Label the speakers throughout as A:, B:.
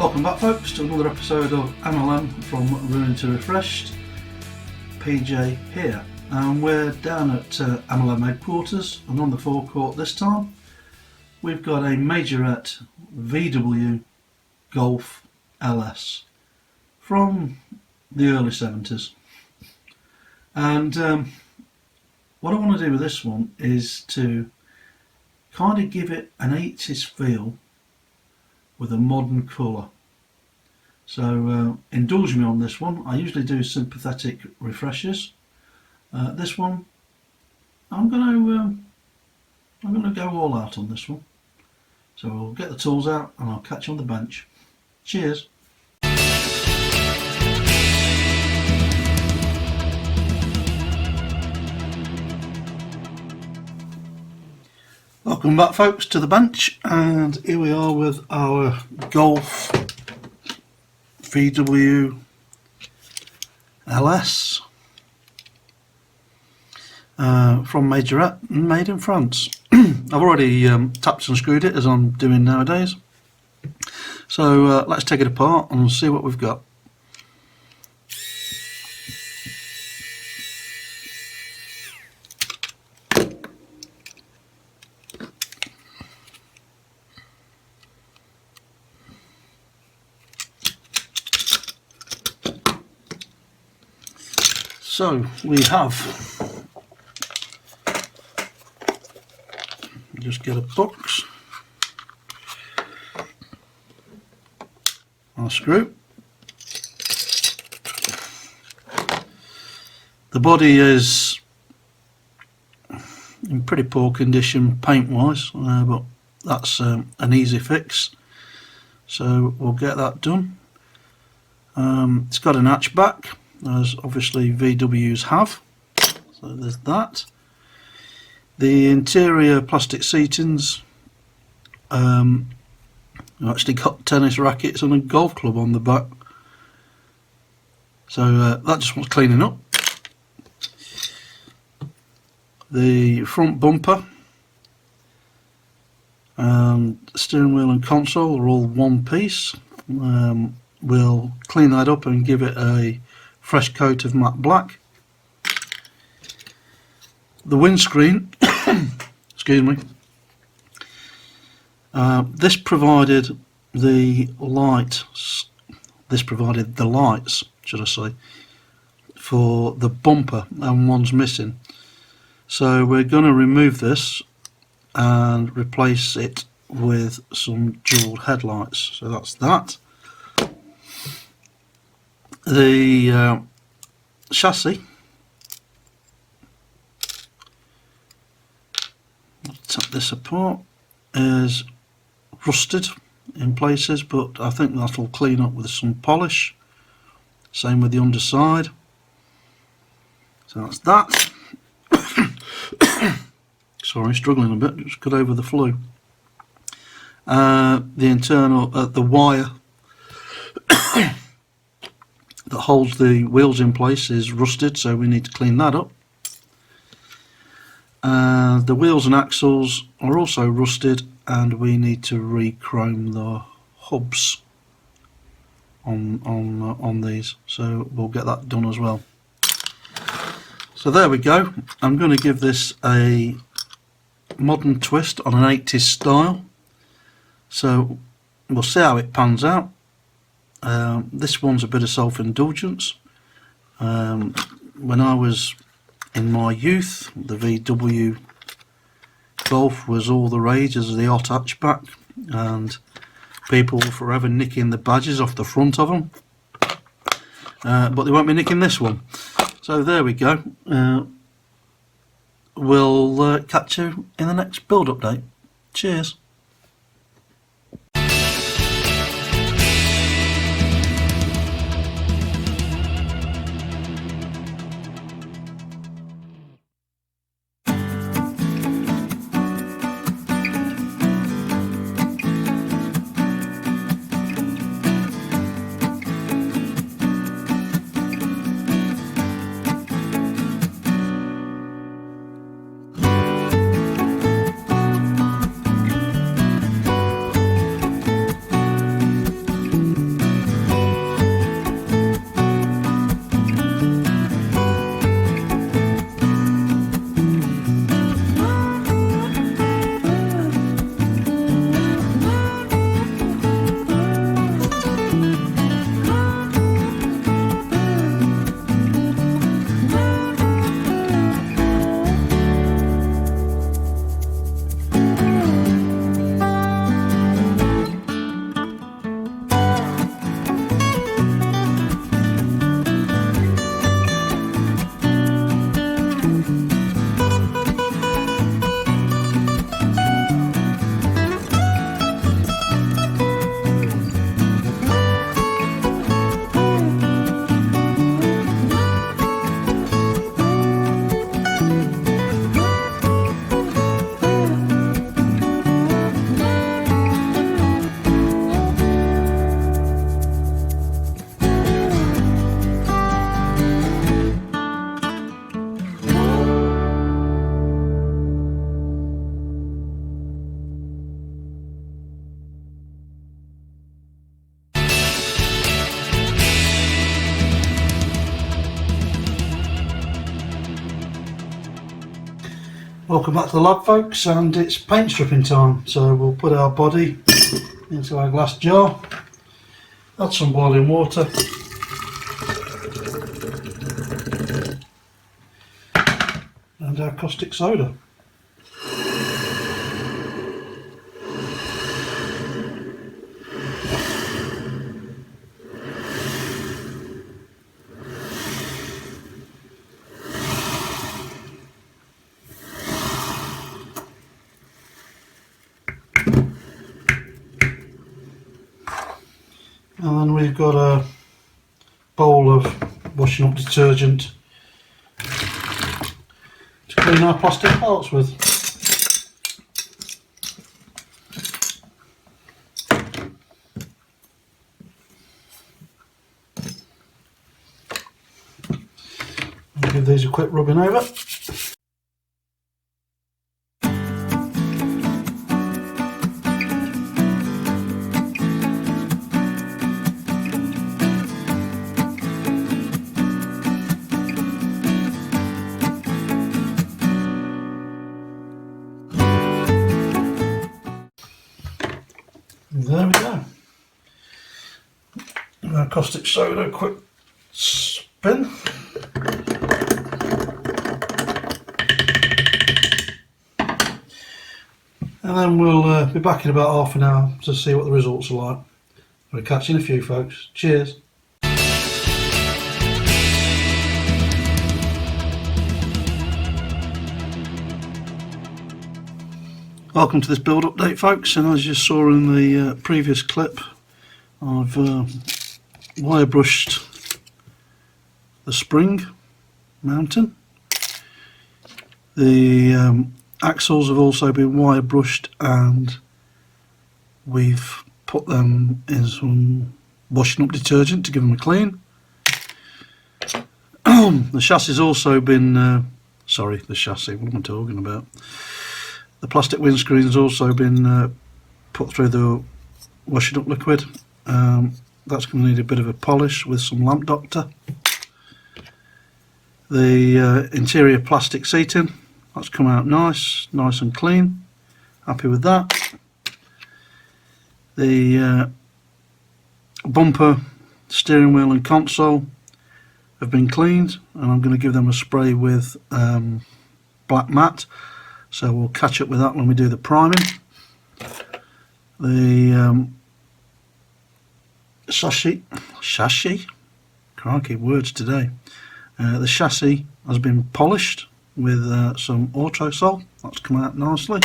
A: Welcome back, folks, to another episode of MLM from Ruined to Refreshed. PJ here, and we're down at MLM headquarters, and on the forecourt this time we've got a Majorette VW Golf LS from the early 70s. And what I want to do with this one is to kind of give it an 80s feel with a modern colour. So indulge me on this one. I usually do sympathetic refreshers. This one, I'm going to go all out on this one. So we'll get the tools out and I'll catch you on the bench. Cheers. Welcome back, folks, to the bench, and here we are with our Golf VW LS from Majorette, made in France. I've already tapped and screwed it, as I'm doing nowadays. So let's take it apart and see what we've got. So we have, just get a box, and a screw. The body is in pretty poor condition paint wise, but that's an easy fix, so we'll get that done. It's got an hatchback, as obviously VWs have, so there's that. The interior plastic seatings actually got tennis rackets and a golf club on the back, so that just wants cleaning up. The front bumper and steering wheel and console are all one piece. We'll clean that up and give it a fresh coat of matte black. The windscreen, excuse me, this provided the lights, should I say, for the bumper, and one's missing. So we're going to remove this and replace it with some dual headlights. So that's that. The chassis, take this apart, is rusted in places, but I think that'll clean up with some polish. Same with the underside. So that's that. Sorry, struggling a bit, just got over the flu. The internal, the wire that holds the wheels in place is rusted, so we need to clean that up. The wheels and axles are also rusted, and we need to re-chrome the hubs on these, so we'll get that done as well. So there we go. I'm going to give this a modern twist on an 80s style, so we'll see how it pans out. This one's a bit of self-indulgence. When I was in my youth, the VW Golf was all the rage as the hot hatchback, and people were forever nicking the badges off the front of them, but they won't be nicking this one. So there we go. We'll catch you in the next build update. Cheers. Welcome back to the lab, folks, and it's paint stripping time. So we'll put our body into our glass jar, add some boiling water, and our caustic soda. And then we've got a bowl of washing up detergent to clean our plastic parts with. I'll give these a quick rubbing over. There we go. Our caustic soda, quick spin. And then we'll be back in about half an hour to see what the results are like. We'll catch you in a few, folks. Cheers. Welcome to this build update, folks, and as you saw in the previous clip, I've wire brushed the spring mounting. The axles have also been wire brushed, and we've put them in some washing up detergent to give them a clean. The chassis has also been the chassis, what am I talking about? The plastic windscreen has also been put through the washing up liquid. That's going to need a bit of a polish with some lamp doctor. The interior plastic seating, that's come out nice and clean. Happy with that. The bumper, steering wheel and console have been cleaned, and I'm going to give them a spray with black matte. So we'll catch up with that when we do the priming. The chassis, crikey, words today. The chassis has been polished with some Autosol. That's come out nicely.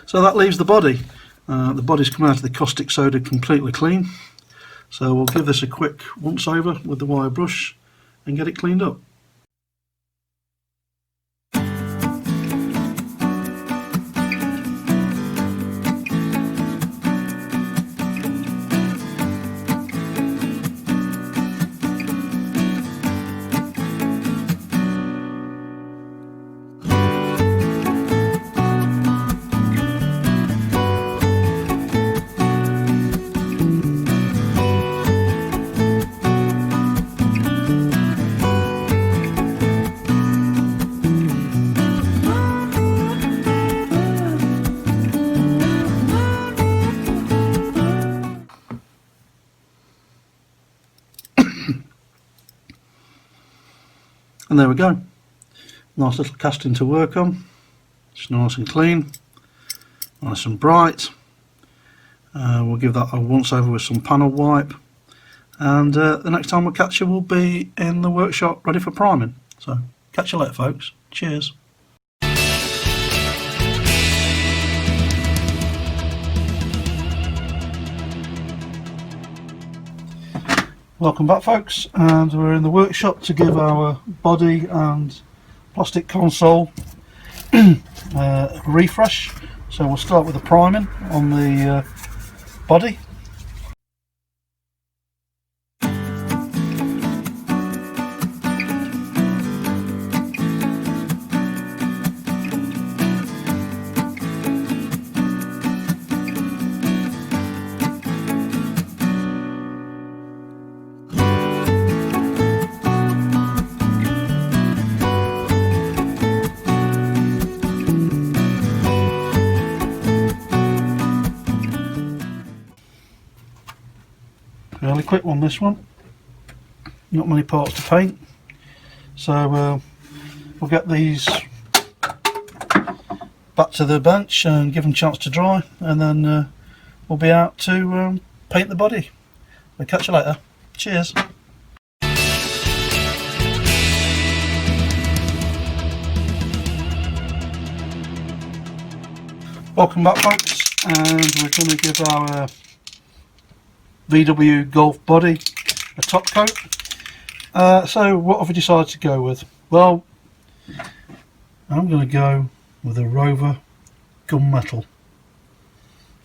A: So that leaves the body. The body's come out of the caustic soda completely clean. So we'll give this a quick once over with the wire brush and get it cleaned up. And there we go, nice little casting to work on. It's nice and clean, nice and bright. We'll give that a once over with some panel wipe, and the next time we'll catch you will be in the workshop ready for priming. So catch you later, folks. Cheers. Welcome back, folks, and we're in the workshop to give our body and plastic console a refresh. So we'll start with the priming on the body. fairly quick one, this one. Not many parts to paint, so we'll get these back to the bench and give them a chance to dry, and then we'll be out to paint the body. We'll catch you later. Cheers. Welcome back, folks, and we're going to give our VW Golf body a top coat. So what have we decided to go with? Well, I'm going to go with a Rover gunmetal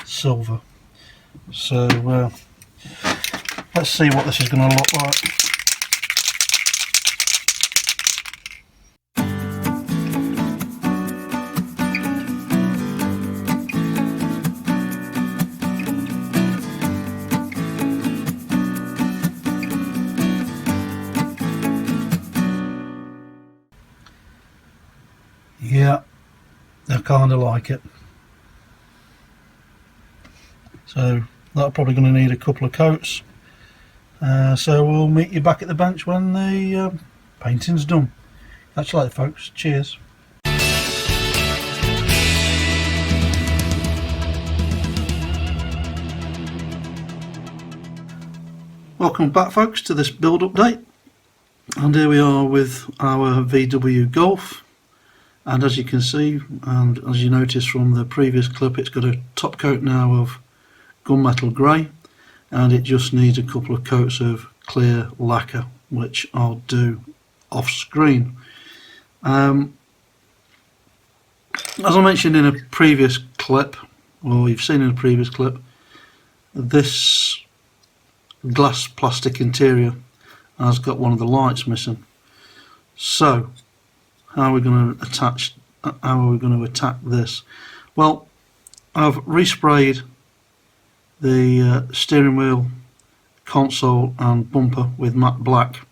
A: silver. So let's see what this is going to look like. Yeah, I kind of like it. So that's probably going to need a couple of coats. So we'll meet you back at the bench when the painting's done. Catch you later, folks. Cheers. Welcome back, folks, to this build update. And here we are with our VW Golf. And as you can see, and as you noticed from the previous clip, it's got a top coat now of gunmetal grey, and it just needs a couple of coats of clear lacquer, which I'll do off screen. As I mentioned in a previous clip, or you've seen in a previous clip, this glass plastic interior has got one of the lights missing. So how are we going to attack this? Well, I've resprayed the steering wheel, console and bumper with matte black,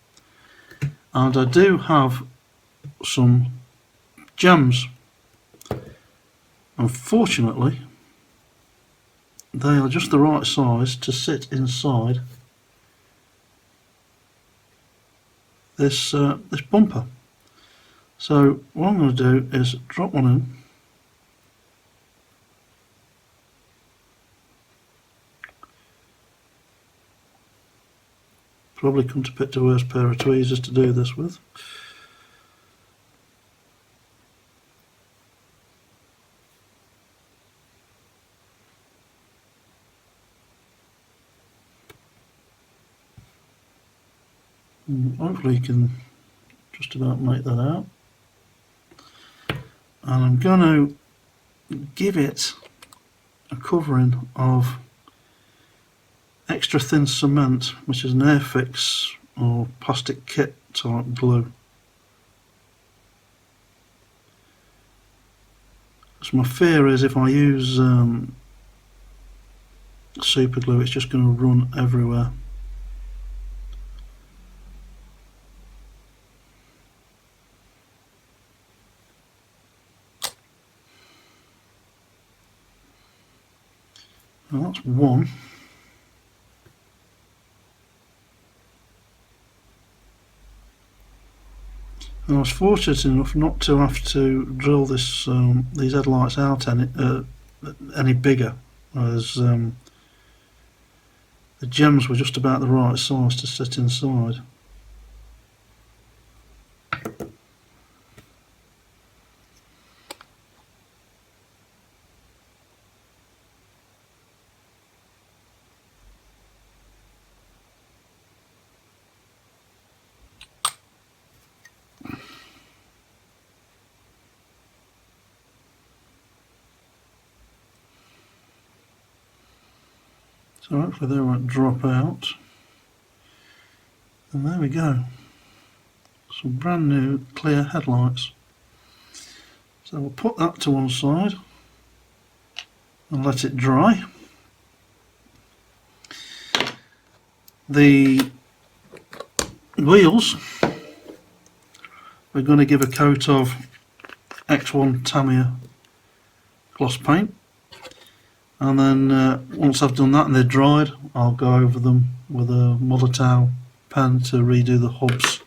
A: and I do have some gems. Unfortunately, they are just the right size to sit inside this this bumper. So what I'm going to do is drop one in. Probably couldn't have picked a worse pair of tweezers to do this with. And hopefully you can just about make that out. And I'm going to give it a covering of extra thin cement, which is an Airfix or plastic kit type glue. So my fear is if I use super glue, it's just going to run everywhere. Well, that's one. And I was fortunate enough not to have to drill this these headlights out any bigger, as the gems were just about the right size to sit inside. So hopefully they won't drop out. And there we go. Some brand new clear headlights. So we'll put that to one side and let it dry. The wheels, we're going to give a coat of X1 Tamiya gloss paint. and then once I've done that and they're dried, I'll go over them with a mother towel pen to redo the hubs.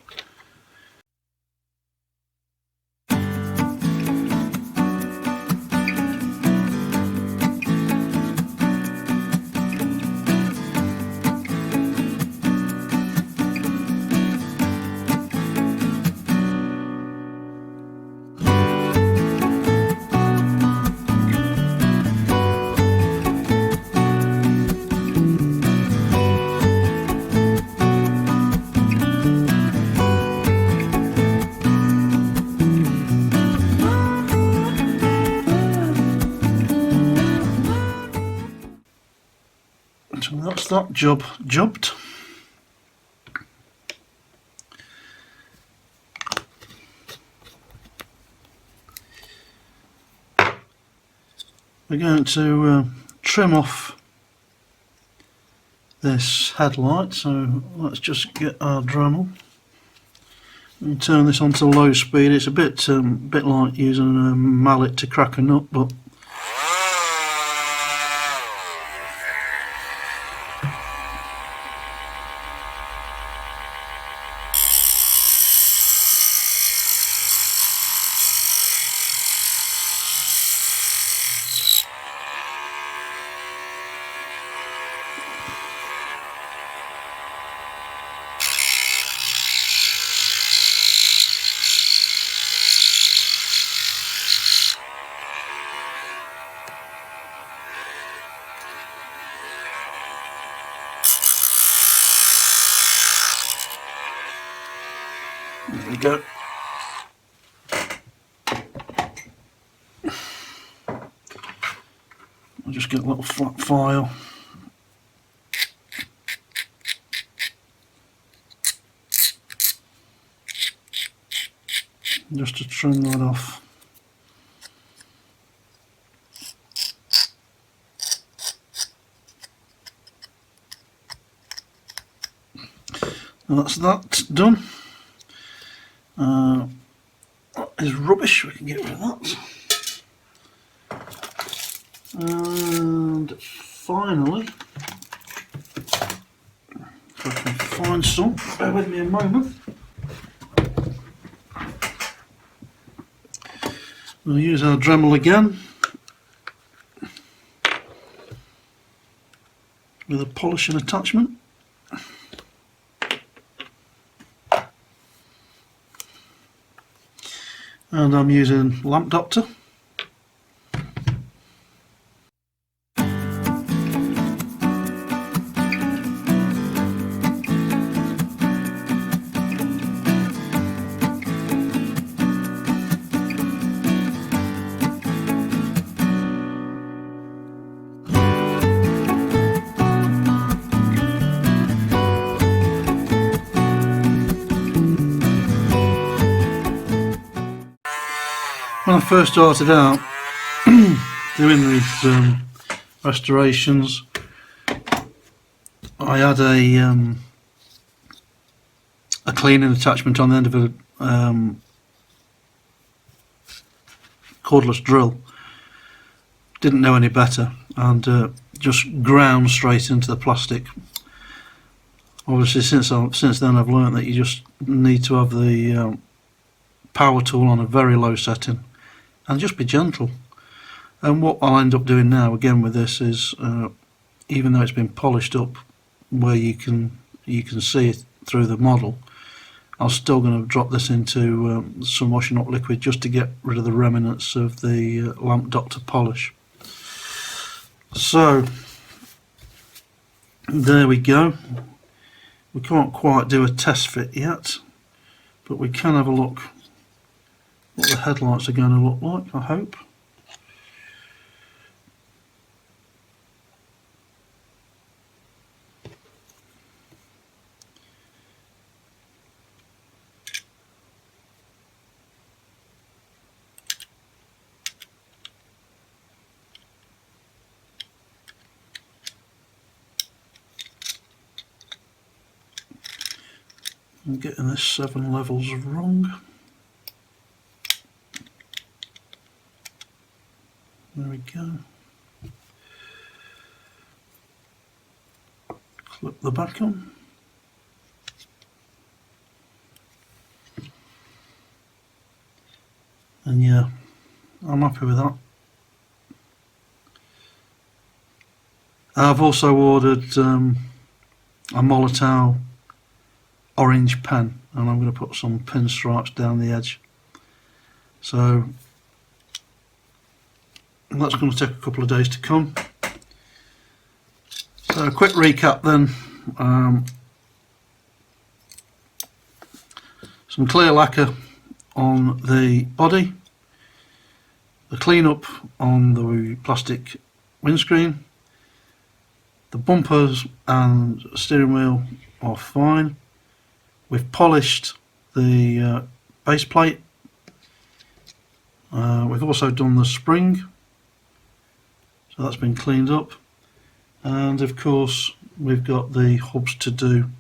A: So that's that job jubbed. We're going to trim off this headlight, so let's just get our Dremel and turn this on to low speed. It's a bit like using a mallet to crack a nut, but there we go. I'll just get a little flat file. Just to trim that off. Now that's that done. That is rubbish, we can get rid of that. And finally, if I can find some, bear with me a moment. We'll use our Dremel again with a polishing attachment. And I'm using Lamp Doctor. When I first started out doing these restorations, I had a cleaning attachment on the end of a cordless drill. Didn't know any better and just ground straight into the plastic. Obviously, since then I've learned that you just need to have the power tool on a very low setting and just be gentle. And what I'll end up doing now again with this is, even though it's been polished up where you can see it through the model, I'm still going to drop this into some washing up liquid just to get rid of the remnants of the Lamp Doctor polish. So there we go. We can't quite do a test fit yet, but we can have a look what the headlights are going to look like, I hope. I'm getting this 7 levels wrong. There we go. Flip the back on. And yeah, I'm happy with that. I've also ordered a Majorette orange pen, and I'm going to put some pinstripes down the edge. So that's going to take a couple of days to come. So a quick recap then. Some clear lacquer on the body, the clean-up on the plastic windscreen, the bumpers and steering wheel are fine. We've polished the base plate. We've also done the spring, so that's been cleaned up, and of course we've got the hubs to do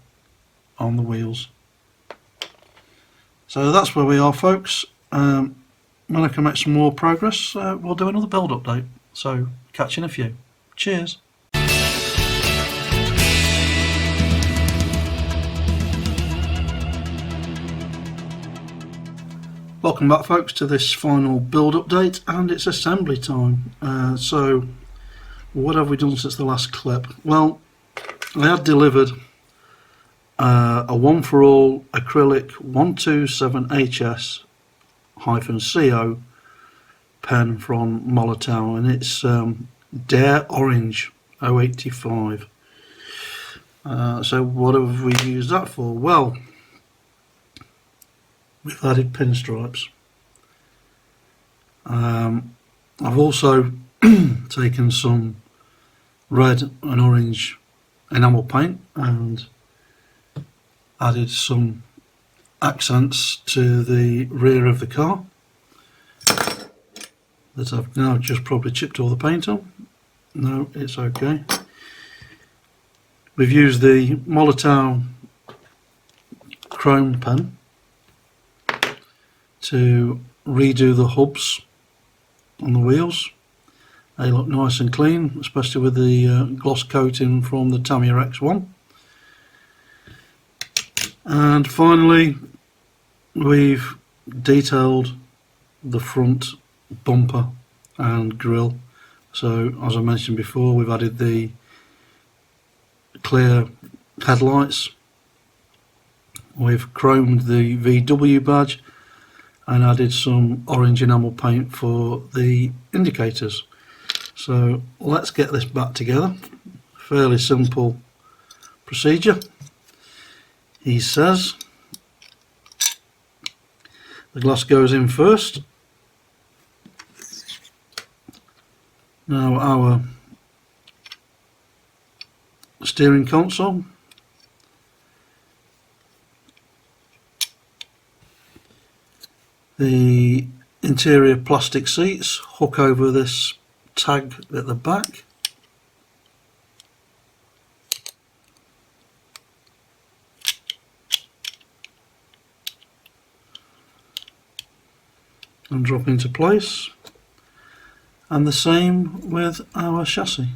A: on the wheels. So that's where we are, folks. When I can make some more progress, we'll do another build update. So catch you in a few. Cheers. Welcome back, folks, to this final build update, and it's assembly time. So what have we done since the last clip? Well, I had delivered a one for all acrylic 127HS-CO pen from Majorette, and it's Dare Orange 085. So what have we used that for? Well, we've added pinstripes. I've also taken some red and orange enamel paint and added some accents to the rear of the car that I've now just probably chipped all the paint on. No, it's okay. We've used the Majorette chrome pen to redo the hubs on the wheels. They look nice and clean, especially with the gloss coating from the Tamiya X1. And finally, we've detailed the front bumper and grille. So as I mentioned before, we've added the clear headlights, we've chromed the VW badge and added some orange enamel paint for the indicators. So let's get this back together. Fairly simple procedure. He says the glass goes in first. Now our steering console, the interior plastic seats hook over this tag at the back. And drop into place, and the same with our chassis.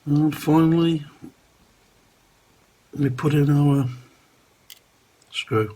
A: And finally we put in our screw.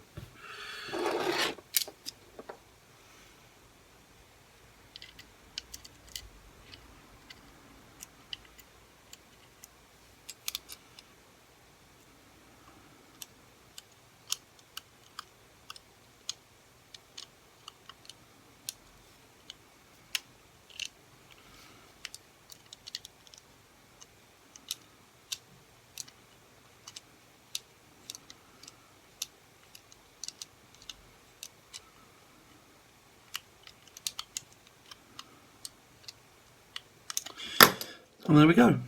A: And there we go.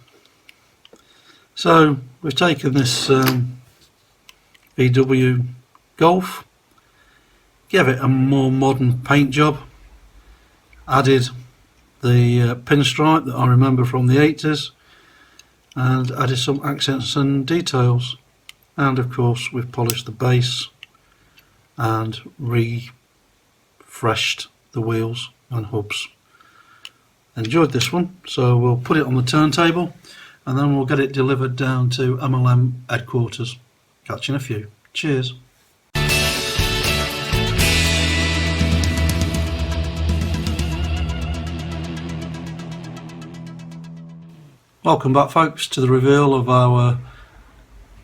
A: So we've taken this VW Golf, gave it a more modern paint job, added the pinstripe that I remember from the 80s, and added some accents and details, and of course we've polished the base and refreshed the wheels and hubs. enjoyed this one, so we'll put it on the turntable and then we'll get it delivered down to MLM headquarters. Catch you in a few. Cheers. Welcome back, folks, to the reveal of our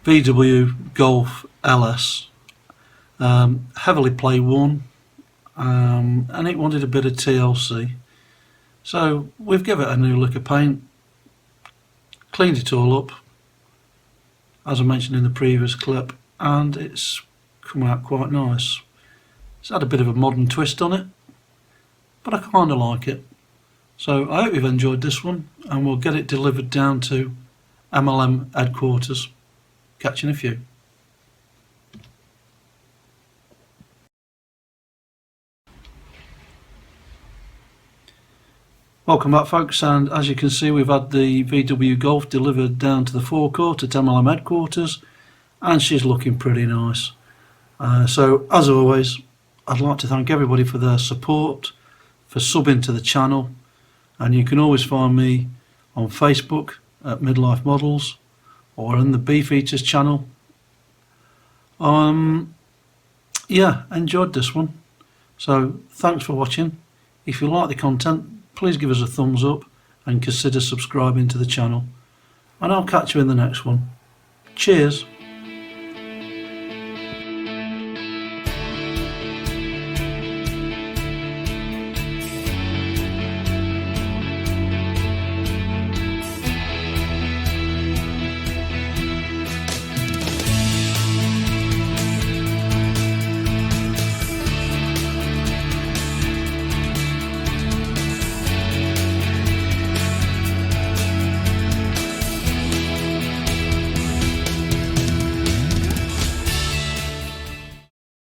A: VW Golf LS. Heavily play one, and it wanted a bit of TLC. So we've given it a new lick of paint, cleaned it all up, as I mentioned in the previous clip, and it's come out quite nice. It's had a bit of a modern twist on it, but I kind of like it. So I hope you've enjoyed this one, and we'll get it delivered down to MLM headquarters. Catch you in a few. Welcome back, folks, and as you can see, we've had the VW Golf delivered down to the forecourt at MLM headquarters, and she's looking pretty nice. So as always, I'd like to thank everybody for their support, for subbing to the channel, and you can always find me on Facebook at Midlife Models or in the Beefeaters channel. Yeah, enjoyed this one, so thanks for watching. If you like the content, please give us a thumbs up and consider subscribing to the channel, and I'll catch you in the next one. Cheers.